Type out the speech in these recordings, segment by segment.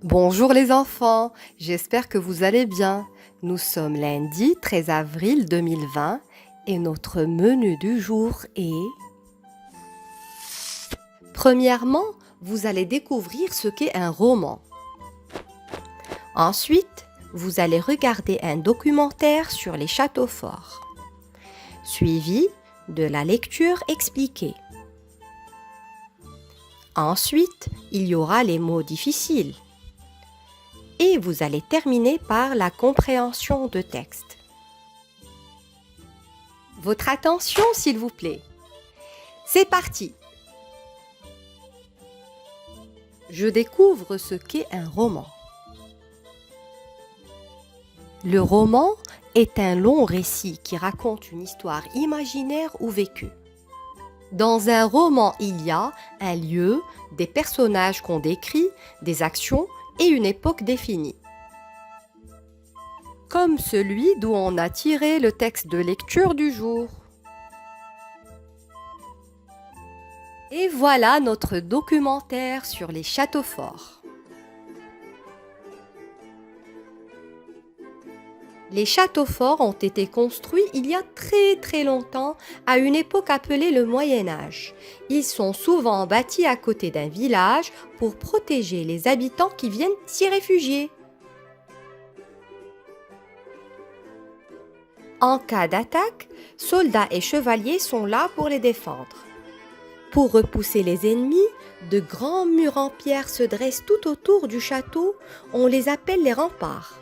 Bonjour les enfants, j'espère que vous allez bien. Nous sommes lundi 13 avril 2020 et notre menu du jour est... Premièrement, vous allez découvrir ce qu'est un roman. Ensuite, vous allez regarder un documentaire sur les châteaux forts, suivi de la lecture expliquée. Ensuite, il y aura les mots difficiles. Et vous allez terminer par la compréhension de texte. Votre attention, s'il vous plaît. C'est parti! Je découvre ce qu'est un roman. Le roman est un long récit qui raconte une histoire imaginaire ou vécue. Dans un roman, il y a un lieu, des personnages qu'on décrit, des actions et une époque définie. Comme celui d'où on a tiré le texte de lecture du jour. Et voilà notre documentaire sur les châteaux forts. Les châteaux forts ont été construits il y a très longtemps, à une époque appelée le Moyen Âge. Ils sont souvent bâtis à côté d'un village pour protéger les habitants qui viennent s'y réfugier. En cas d'attaque, soldats et chevaliers sont là pour les défendre. Pour repousser les ennemis, de grands murs en pierre se dressent tout autour du château, on les appelle les remparts.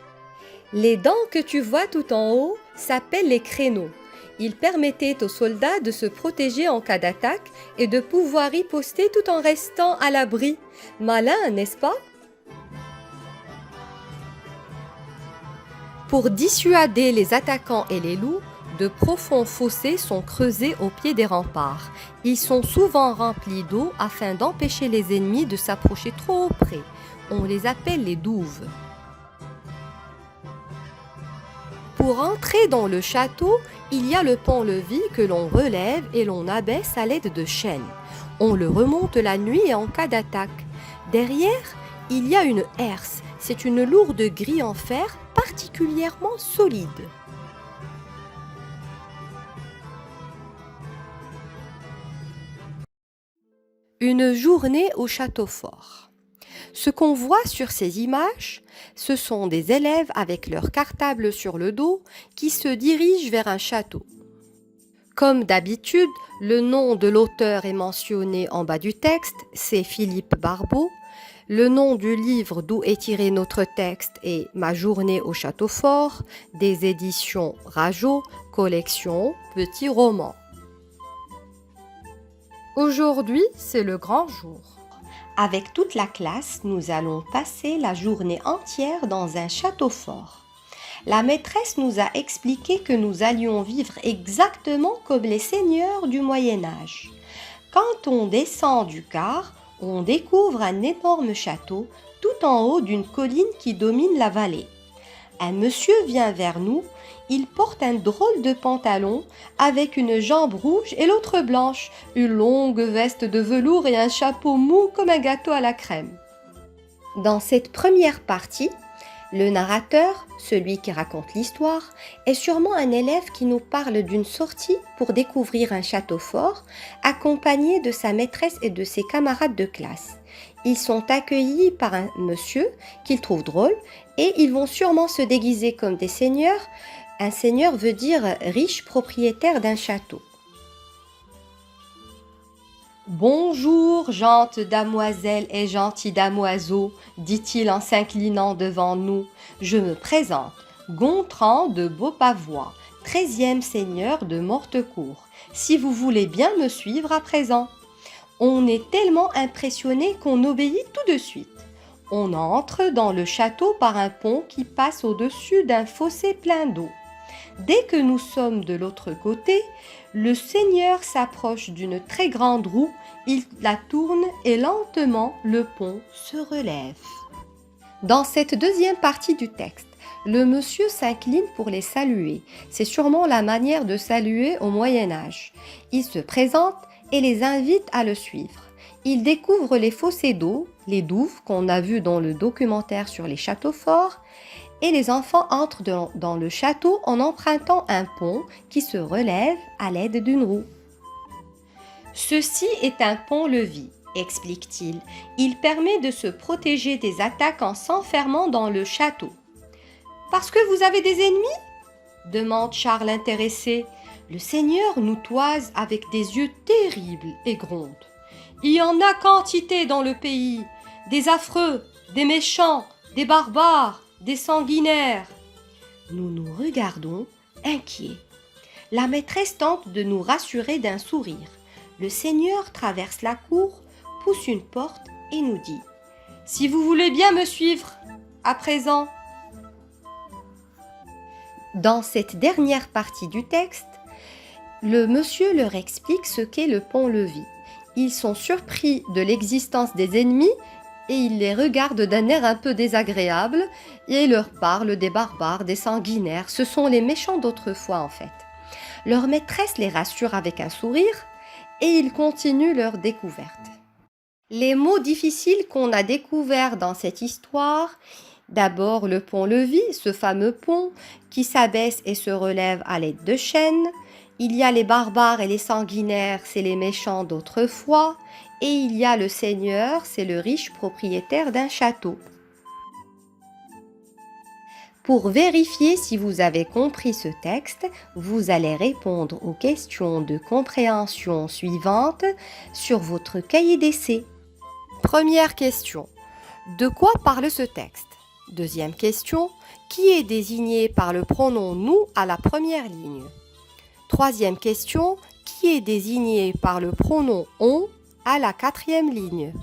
Les dents que tu vois tout en haut s'appellent les créneaux. Ils permettaient aux soldats de se protéger en cas d'attaque et de pouvoir riposter tout en restant à l'abri. Malin, n'est-ce pas? Pour dissuader les attaquants et les loups, de profonds fossés sont creusés au pied des remparts. Ils sont souvent remplis d'eau afin d'empêcher les ennemis de s'approcher trop près. On les appelle les douves. Pour entrer dans le château, il y a le pont-levis que l'on relève et l'on abaisse à l'aide de chaînes. On le remonte la nuit et en cas d'attaque. Derrière, il y a une herse. C'est une lourde grille en fer particulièrement solide. Une journée au château fort. Ce qu'on voit sur ces images, ce sont des élèves avec leur cartable sur le dos qui se dirigent vers un château. Comme d'habitude, le nom de l'auteur est mentionné en bas du texte, c'est Philippe Barbeau. Le nom du livre d'où est tiré notre texte est Ma journée au château fort, des éditions Rageot, collection Petit roman. Aujourd'hui, c'est le grand jour. Avec toute la classe, nous allons passer la journée entière dans un château fort. La maîtresse nous a expliqué que nous allions vivre exactement comme les seigneurs du Moyen Âge. Quand on descend du car, on découvre un énorme château tout en haut d'une colline qui domine la vallée. Un monsieur vient vers nous, il porte un drôle de pantalon avec une jambe rouge et l'autre blanche, une longue veste de velours et un chapeau mou comme un gâteau à la crème. Dans cette première partie, le narrateur, celui qui raconte l'histoire, est sûrement un élève qui nous parle d'une sortie pour découvrir un château fort, accompagné de sa maîtresse et de ses camarades de classe. Ils sont accueillis par un monsieur qu'ils trouvent drôle et ils vont sûrement se déguiser comme des seigneurs. Un seigneur veut dire riche propriétaire d'un château. Bonjour, gentes damoiselles et gentils damoiseaux, dit-il en s'inclinant devant nous. Je me présente, Gontran de Beaupavois, 13e seigneur de Mortecourt, si vous voulez bien me suivre à présent. On est tellement impressionné qu'on obéit tout de suite. On entre dans le château par un pont qui passe au-dessus d'un fossé plein d'eau. Dès que nous sommes de l'autre côté, le seigneur s'approche d'une très grande roue, il la tourne et lentement le pont se relève. Dans cette deuxième partie du texte, le monsieur s'incline pour les saluer. C'est sûrement la manière de saluer au Moyen Âge. Il se présente et les invite à le suivre. Ils découvrent les fossés d'eau, les douves qu'on a vues dans le documentaire sur les châteaux forts, et les enfants entrent dans le château en empruntant un pont qui se relève à l'aide d'une roue. Ceci est un pont-levis, explique-t-il. Il permet de se protéger des attaques en s'enfermant dans le château. Parce que vous avez des ennemis ? Demande Charles intéressé. Le Seigneur nous toise avec des yeux terribles et gronde. Il y en a quantité dans le pays, des affreux, des méchants, des barbares, des sanguinaires. Nous nous regardons, inquiets. La maîtresse tente de nous rassurer d'un sourire. Le Seigneur traverse la cour, pousse une porte et nous dit « Si vous voulez bien me suivre, à présent ». Dans cette dernière partie du texte, le monsieur leur explique ce qu'est le pont-levis. Ils sont surpris de l'existence des ennemis et il les regarde d'un air un peu désagréable et leur parle des barbares, des sanguinaires. Ce sont les méchants d'autrefois en fait. Leur maîtresse les rassure avec un sourire et ils continuent leur découverte. Les mots difficiles qu'on a découverts dans cette histoire, d'abord le pont-levis, ce fameux pont qui s'abaisse et se relève à l'aide de chaînes. Il y a les barbares et les sanguinaires, c'est les méchants d'autrefois. Et il y a le seigneur, c'est le riche propriétaire d'un château. Pour vérifier si vous avez compris ce texte, vous allez répondre aux questions de compréhension suivantes sur votre cahier d'essai. Première question. De quoi parle ce texte? Deuxième question. Qui est désigné par le pronom nous à la première ligne? Troisième question. Qui est désigné par le pronom on à la quatrième ligne?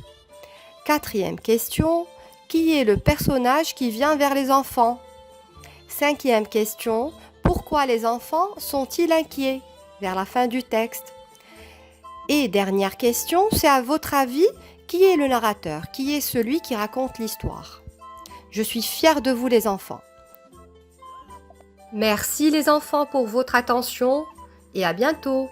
Quatrième question. Qui est le personnage qui vient vers les enfants? Cinquième question. Pourquoi les enfants sont-ils inquiets vers la fin du texte? Et dernière question, c'est à votre avis, qui est le narrateur? Qui est celui qui raconte l'histoire? Je suis fière de vous les enfants. Merci les enfants pour votre attention et à bientôt.